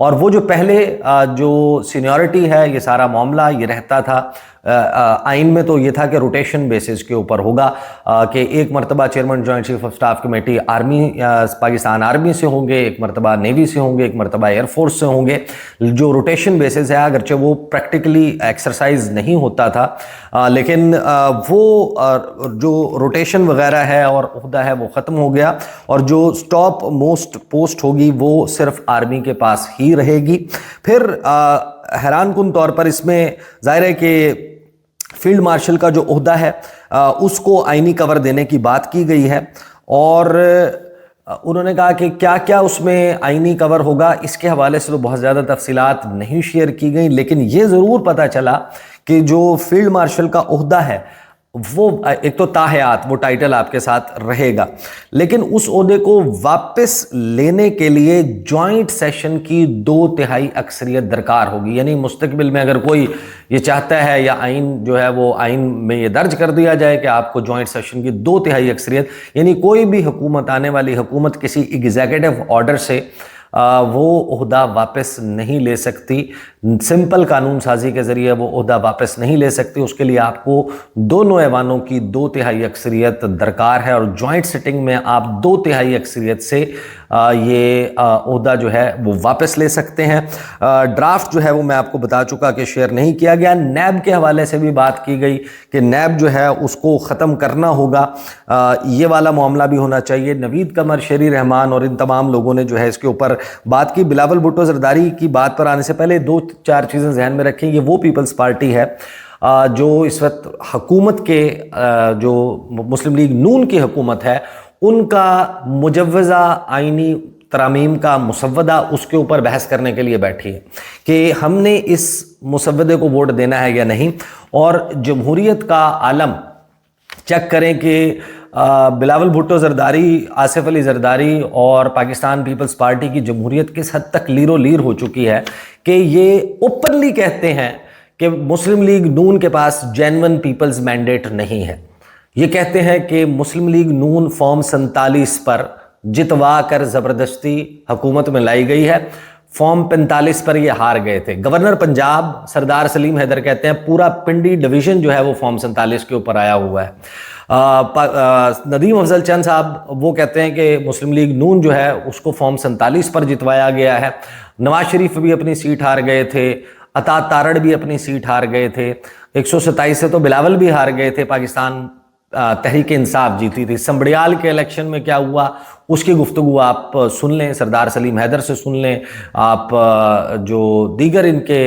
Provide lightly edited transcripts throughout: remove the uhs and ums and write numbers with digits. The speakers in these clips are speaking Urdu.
اور وہ جو پہلے جو سینیورٹی ہے یہ سارا معاملہ یہ رہتا تھا آئین میں، تو یہ تھا کہ روٹیشن بیسس کے اوپر ہوگا کہ ایک مرتبہ chairman joint chief of staff committee army Pakistan army سے ہوں گے، ایک مرتبہ نیوی سے ہوں گے، ایک مرتبہ ایئر فورس سے ہوں گے، جو روٹیشن بیسس ہے، اگرچہ وہ پریکٹیکلی ایکسرسائز نہیں ہوتا تھا لیکن وہ جو روٹیشن وغیرہ ہے اور عہدہ ہے وہ ختم ہو گیا، اور جو سٹاپ موسٹ پوسٹ ہوگی وہ صرف آرمی کے پاس ہی رہے گی۔ پھر حیران کن طور پر اس میں ظاہر ہے کہ فیلڈ مارشل کا جو عہدہ ہے اس کو آئینی کور دینے کی بات کی گئی ہے، اور انہوں نے کہا کہ کیا کیا اس میں آئینی کور ہوگا، اس کے حوالے سے تو بہت زیادہ تفصیلات نہیں شیئر کی گئیں، لیکن یہ ضرور پتہ چلا کہ جو فیلڈ مارشل کا عہدہ ہے وہ ایک تو تاحیات وہ ٹائٹل آپ کے ساتھ رہے گا، لیکن اس عہدے کو واپس لینے کے لیے جوائنٹ سیشن کی 2/3 اکثریت درکار ہوگی۔ یعنی مستقبل میں اگر کوئی یہ چاہتا ہے یا آئین جو ہے وہ آئین میں یہ درج کر دیا جائے کہ آپ کو جوائنٹ سیشن کی 2/3 اکثریت، یعنی کوئی بھی حکومت آنے والی حکومت کسی ایگزیکٹو آرڈر سے وہ عہدہ واپس نہیں لے سکتی، سمپل قانون سازی کے ذریعے وہ عہدہ واپس نہیں لے سکتی، اس کے لیے آپ کو دونوں ایوانوں کی 2/3 اکثریت درکار ہے، اور جوائنٹ سٹنگ میں آپ 2/3 اکثریت سے یہ عہدہ جو ہے وہ واپس لے سکتے ہیں۔ ڈرافٹ جو ہے وہ میں آپ کو بتا چکا کہ شیئر نہیں کیا گیا۔ نیب کے حوالے سے بھی بات کی گئی کہ نیب جو ہے اس کو ختم کرنا ہوگا، یہ والا معاملہ بھی ہونا چاہیے۔ نوید قمر، شیری رحمان اور ان تمام لوگوں نے جو ہے اس کے اوپر بات کی۔ بلاول بھٹو زرداری کی بات پر آنے سے پہلے 2-4 چیزیں ذہن میں رکھیں۔ یہ وہ پیپلز پارٹی ہے جو اس وقت حکومت کے جو مسلم لیگ نون کی حکومت ہے ان کا مجوزہ آئینی ترامیم کا مسودہ اس کے اوپر بحث کرنے کے لیے بیٹھی ہے کہ ہم نے اس مسودے کو ووٹ دینا ہے یا نہیں، اور جمہوریت کا عالم چیک کریں کہ بلاول بھٹو زرداری، آصف علی زرداری اور پاکستان پیپلز پارٹی کی جمہوریت کس حد تک لیر و لیر ہو چکی ہے کہ یہ اوپنلی کہتے ہیں کہ مسلم لیگ نون کے پاس جینون پیپلز مینڈیٹ نہیں ہے۔ یہ کہتے ہیں کہ مسلم لیگ نون فارم 47 پر جتوا کر زبردستی حکومت میں لائی گئی ہے، فارم 45 پر یہ ہار گئے تھے۔ گورنر پنجاب سردار سلیم حیدر کہتے ہیں پورا پنڈی ڈویژن جو ہے وہ فارم 47 کے اوپر آیا ہوا ہے۔ ندیم افضل چند صاحب وہ کہتے ہیں کہ مسلم لیگ نون جو ہے اس کو فارم 47 پر جتوایا گیا ہے۔ نواز شریف بھی اپنی سیٹ ہار گئے تھے، عطا تارڑ بھی اپنی سیٹ ہار گئے تھے، 127 سے تو بلاول بھی ہار گئے تھے، پاکستان تحریک انصاف جیتی تھی۔ سمبڑیال کے الیکشن میں کیا ہوا اس کی گفتگو آپ سن لیں، سردار سلیم حیدر سے سن لیں، آپ جو دیگر ان کے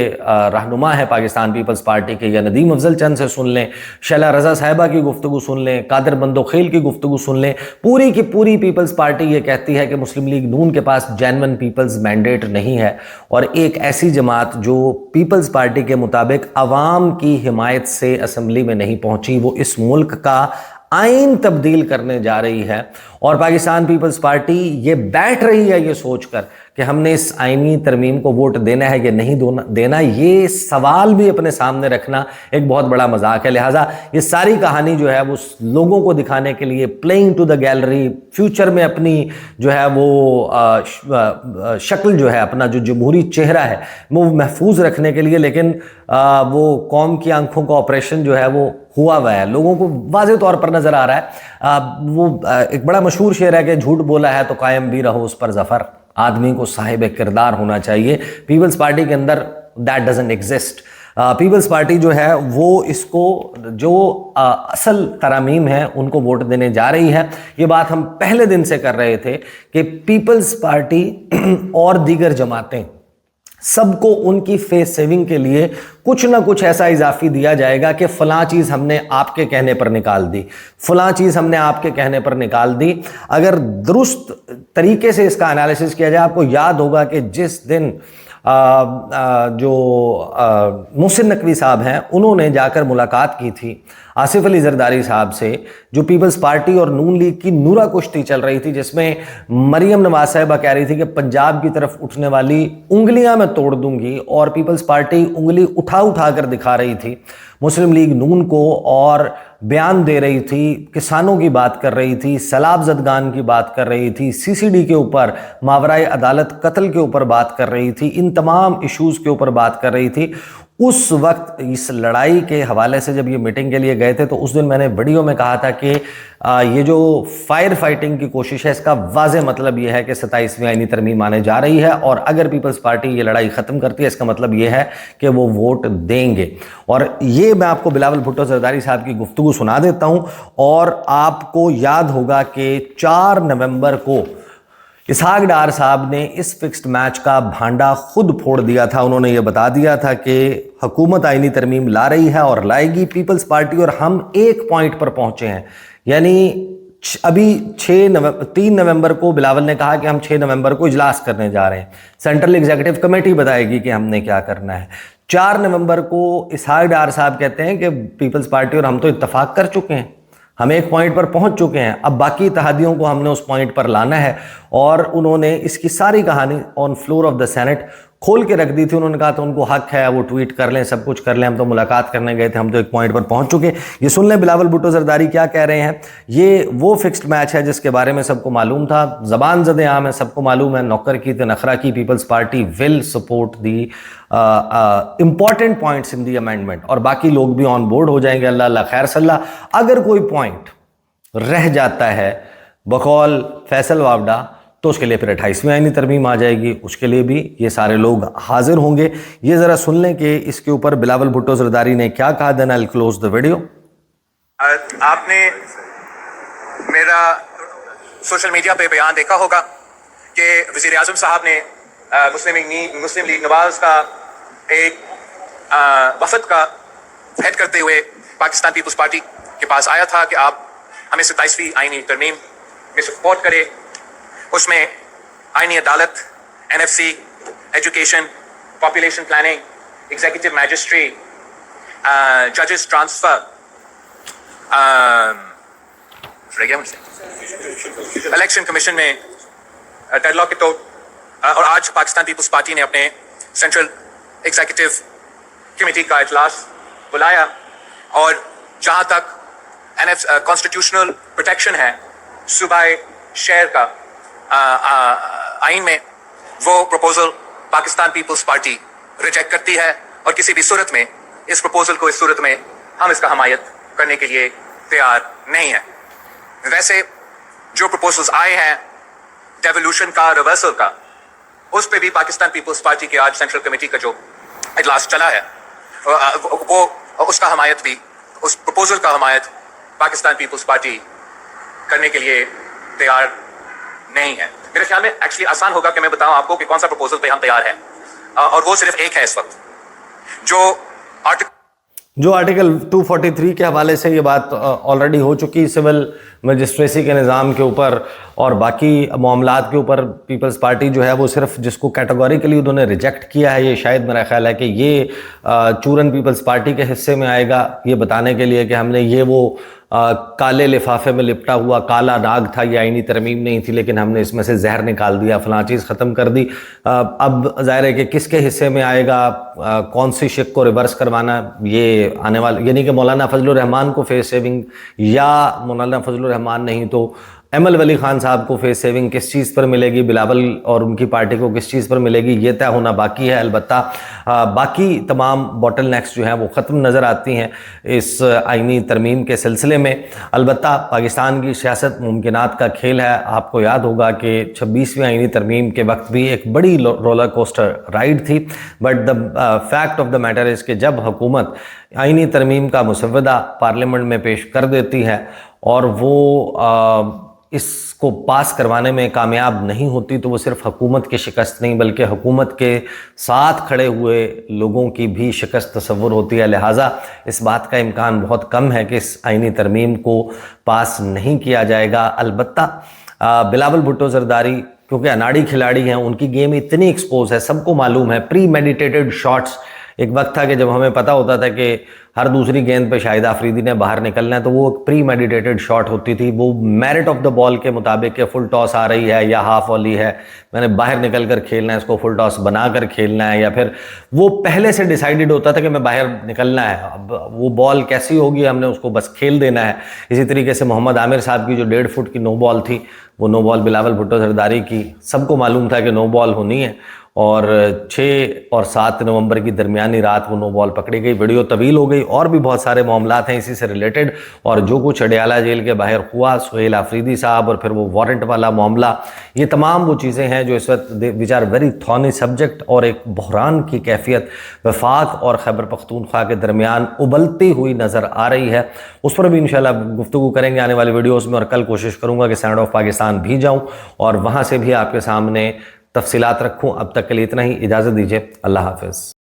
رہنما ہے پاکستان پیپلز پارٹی کے یا ندیم افضل چند سے سن لیں، شیلا رضا صاحبہ کی گفتگو سن لیں، قادر بندوخیل کی گفتگو سن لیں۔ پوری کی پوری پیپلز پارٹی یہ کہتی ہے کہ مسلم لیگ نون کے پاس جینون پیپلز مینڈیٹ نہیں ہے، اور ایک ایسی جماعت جو پیپلز پارٹی کے مطابق عوام کی حمایت سے اسمبلی میں نہیں پہنچی، وہ اس ملک کا آئین تبدیل کرنے جا رہی ہے، اور پاکستان پیپلز پارٹی یہ بیٹھ رہی ہے یہ سوچ کر کہ ہم نے اس آئینی ترمیم کو ووٹ دینا ہے یا نہیں دینا۔ یہ سوال بھی اپنے سامنے رکھنا ایک بہت بڑا مذاق ہے۔ لہٰذا یہ ساری کہانی جو ہے وہ لوگوں کو دکھانے کے لیے، playing to the gallery, future میں اپنی جو ہے وہ شکل جو ہے، اپنا جو جمہوری چہرہ ہے وہ محفوظ رکھنے کے لیے، لیکن وہ قوم کی آنکھوں کا آپریشن جو ہے وہ ہوا ہوا ہے، لوگوں کو واضح طور پر نظر آ رہا ہے۔ وہ ایک بڑا مشہور شعر ہے کہ جھوٹ بولا ہے تو قائم بھی رہو اس پر ظفر، آدمی کو صاحب کردار ہونا چاہیے۔ پیپلز پارٹی کے اندر that doesn't exist. Peoples Party جو ہے وہ اس کو جو اصل ترامیم ہیں ان کو ووٹ دینے جا رہی ہے۔ یہ بات ہم پہلے دن سے کر رہے تھے کہ پیپلز پارٹی اور دیگر جماعتیں سب کو ان کی فیس سیونگ کے لیے کچھ نہ کچھ ایسا اضافی دیا جائے گا کہ فلاں چیز ہم نے آپ کے کہنے پر نکال دی، فلاں چیز ہم نے آپ کے کہنے پر نکال دی۔ اگر درست طریقے سے اس کا انالیسس کیا جائے، آپ کو یاد ہوگا کہ جس دن جو محسن نقوی صاحب ہیں انہوں نے جا کر ملاقات کی تھی آصف علی زرداری صاحب سے، جو پیپلز پارٹی اور نون لیگ کی نورا کشتی چل رہی تھی، جس میں مریم نواز صاحبہ کہہ رہی تھی کہ پنجاب کی طرف اٹھنے والی انگلیاں میں توڑ دوں گی، اور پیپلز پارٹی انگلی اٹھا اٹھا کر دکھا رہی تھی مسلم لیگ نون کو اور بیان دے رہی تھی, کسانوں کی بات کر رہی تھی, سیلاب زدگان کی بات کر رہی تھی, سی سی ڈی کے اوپر, ماورائے عدالت قتل کے اوپر بات کر رہی تھی, ان تمام ایشوز کے اوپر بات کر رہی تھی. اس وقت اس لڑائی کے حوالے سے جب یہ میٹنگ کے لیے گئے تھے تو اس دن میں نے ویڈیو میں کہا تھا کہ یہ جو فائر فائٹنگ کی کوشش ہے اس کا واضح مطلب یہ ہے کہ 27ویں آئینی ترمیم آنے جا رہی ہے, اور اگر پیپلز پارٹی یہ لڑائی ختم کرتی ہے اس کا مطلب یہ ہے کہ وہ ووٹ دیں گے. اور یہ میں آپ کو بلاول بھٹو زرداری صاحب کی گفتگو سنا دیتا ہوں, اور آپ کو یاد ہوگا کہ 4 نومبر کو اسحاق ڈار صاحب نے اس فکسڈ میچ کا بھانڈا خود پھوڑ دیا تھا. انہوں نے یہ بتا دیا تھا کہ حکومت آئینی ترمیم لا رہی ہے اور لائے گی پیپلز پارٹی, اور ہم ایک پوائنٹ پر پہنچے ہیں. یعنی ابھی 3 نومبر کو بلاول نے کہا کہ ہم 6 نومبر کو اجلاس کرنے جا رہے ہیں, سینٹرل ایگزیکٹو کمیٹی بتائے گی کہ ہم نے کیا کرنا ہے. 4 نومبر کو اسحاق ڈار صاحب کہتے ہیں کہ پیپلز پارٹی اور ہم تو اتفاق کر چکے ہیں, ہم ایک پوائنٹ پر پہنچ چکے ہیں, اب باقی اتحادیوں کو ہم نے اس پوائنٹ پر لانا ہے. اور انہوں نے اس کی ساری کہانی on floor of the Saint کھول کے رکھ دی تھی. انہوں نے کہا تو ان کو حق ہے, وہ ٹویٹ کر لیں, سب کچھ کر لیں, ہم تو ملاقات کرنے گئے تھے, ہم تو ایک پوائنٹ پر پہنچ چکے. یہ سن لیں بلاول بھٹو زرداری کیا کہہ رہے ہیں. یہ وہ فکسڈ میچ ہے جس کے بارے میں سب کو معلوم تھا, زبان زد عام ہے, سب کو معلوم ہے, نوکر کی تے نخرہ کی, Peoples Party will support the important points in the amendment, اور باقی لوگ بھی آن بورڈ ہو جائیں گے, اللہ اللہ خیر صلی اللہ. اگر کوئی پوائنٹ رہ جاتا ہے بقول فیصل وابڈا تو اس کے لیے پھر 28ویں آئینی ترمیم آ جائے گی, اس کے لیے بھی یہ سارے لوگ حاضر ہوں گے. یہ ذرا سن لیں کہ اس کے اوپر بلاول بھٹو زرداری نے کیا کہا. دین آئی ول کلوز دا ویڈیو. آپ نے میرا سوشل میڈیا پہ بیان دیکھا ہوگا کہ وزیر اعظم صاحب نے مسلم لیگ نواز کا ایک وفد کا ہیڈ کرتے ہوئے پاکستان پیپلز پارٹی کے پاس آیا تھا کہ آپ ہمیں 27ویں آئینی ترمیم میں سپورٹ کرے. اس میں آئینی عدالت, N F C, education, population planning, executive magistracy, ججز ٹرانسفر, الیکشن کمیشن میں ڈیڈ لاک کے طور, اور آج پاکستان پیپلز پارٹی نے اپنے سینٹرل ایگزیکٹو کمیٹی کا اجلاس بلایا, اور جہاں تک کانسٹیٹیوشنل پروٹیکشن ہے صوبائی شہر کا آئین میں, وہ پروپوزل پاکستان پیپلز پارٹی ریجیکٹ کرتی ہے, اور کسی بھی صورت میں اس پروپوزل کو اس صورت میں ہم اس کا حمایت کرنے کے لیے تیار نہیں ہے. ویسے جو پروپوزلز آئے ہیں ڈیولیوشن کا, ریورسل کا, اس پہ بھی پاکستان پیپلز پارٹی کے آج سینٹرل کمیٹی کا جو اجلاس چلا ہے وہ اس کا حمایت بھی, اس پروپوزل کا حمایت پاکستان پیپلز پارٹی کرنے کے لیے تیار نہیں ہے. میرے خیال میں ایکچولی آسان ہوگا کہ میں بتاؤں آپ کو کہ کون سا پروپوزل پہ ہم تیار ہیں, اور وہ صرف ایک ہے اس وقت, جو آرٹیکل 243 کے حوالے سے یہ بات آلریڈی ہو چکی, سول مجسٹریسی کے نظام کے اوپر اور باقی معاملات کے اوپر پیپلز پارٹی جو ہے وہ صرف جس کو کیٹیگوریکلی انہوں نے ریجیکٹ کیا ہے, یہ شاید میرا خیال ہے کہ یہ چورن پیپلز پارٹی کے حصے میں آئے گا, یہ بتانے کے لیے کہ ہم نے یہ وہ کالے لفافے میں لپٹا ہوا کالا ناگ تھا, یہ آئینی ترمیم نہیں تھی, لیکن ہم نے اس میں سے زہر نکال دیا, فلاں چیز ختم کر دی. اب ظاہر ہے کہ کس کے حصے میں آئے گا, کون سی شک کو ریورس کروانا, یہ آنے والا, یعنی کہ مولانا فضل الرحمان کو فیس سیونگ, یا مولانا فضل الرحمان نہیں تو ایمل ولی خان صاحب کو فیس سیونگ کس چیز پر ملے گی, بلاول اور ان کی پارٹی کو کس چیز پر ملے گی, یہ طے ہونا باقی ہے. البتہ باقی تمام باٹل نیکس جو ہیں وہ ختم نظر آتی ہیں اس آئینی ترمیم کے سلسلے میں. البتہ پاکستان کی سیاست ممکنات کا کھیل ہے. آپ کو یاد ہوگا کہ 26ویں آئینی ترمیم کے وقت بھی ایک بڑی رولر کوسٹر رائڈ تھی, but the fact of the matter is کہ جب حکومت آئینی ترمیم کا مسودہ پارلیمنٹ میں پیش کر دیتی ہے اور وہ اس کو پاس کروانے میں کامیاب نہیں ہوتی, تو وہ صرف حکومت کی شکست نہیں بلکہ حکومت کے ساتھ کھڑے ہوئے لوگوں کی بھی شکست تصور ہوتی ہے. لہٰذا اس بات کا امکان بہت کم ہے کہ اس آئینی ترمیم کو پاس نہیں کیا جائے گا. البتہ بلاول بھٹو زرداری کیونکہ اناڑی کھلاڑی ہیں, ان کی گیم اتنی ایکسپوز ہے, سب کو معلوم ہے, پری میڈیٹیٹڈ شاٹس ایک وقت تھا کہ جب ہمیں پتہ ہوتا تھا کہ ہر دوسری گیند پہ شاہد آفریدی نے باہر نکلنا ہے تو وہ پری میڈیٹیٹڈ شاٹ ہوتی تھی، وہ میرٹ آف دا بال کے مطابق کہ فل ٹاس آ رہی ہے یا ہاف والی ہے، میں نے باہر نکل کر کھیلنا ہے، اس کو فل ٹاس بنا کر کھیلنا ہے، یا پھر وہ پہلے سے ڈیسائیڈڈ ہوتا تھا کہ میں باہر نکلنا ہے، اب وہ بال کیسی ہوگی ہم نے اس کو بس کھیل دینا ہے۔ اسی طریقے سے محمد عامر صاحب کی جو 1.5 فٹ کی نو بال تھی، وہ نو بال بلاول بھٹو زرداری کی سب کو معلوم تھا کہ نو بال ہونی ہے، اور 6 اور 7 نومبر کی درمیانی رات وہ نو بال پکڑی گئی۔ ویڈیو طویل ہو گئی، اور بھی بہت سارے معاملات ہیں اسی سے ریلیٹڈ، اور جو کچھ اڈیالہ جیل کے باہر ہوا، سہیل آفریدی صاحب اور پھر وہ وارنٹ والا معاملہ، یہ تمام وہ چیزیں ہیں جو اس وقت وچ آر ویری تھارنی سبجیکٹ، اور ایک بحران کی کیفیت وفاق اور خیبر پختونخوا کے درمیان ابلتی ہوئی نظر آ رہی ہے۔ اس پر بھی انشاءاللہ گفتگو کریں گے آنے والی ویڈیوز میں، اور کل کوشش کروں گا کہ ساؤنڈ آف پاکستان بھی جاؤں اور وہاں سے بھی آپ کے سامنے تفصیلات رکھوں۔ اب تک کے لیے اتنا ہی، اجازت دیجیے، اللہ حافظ۔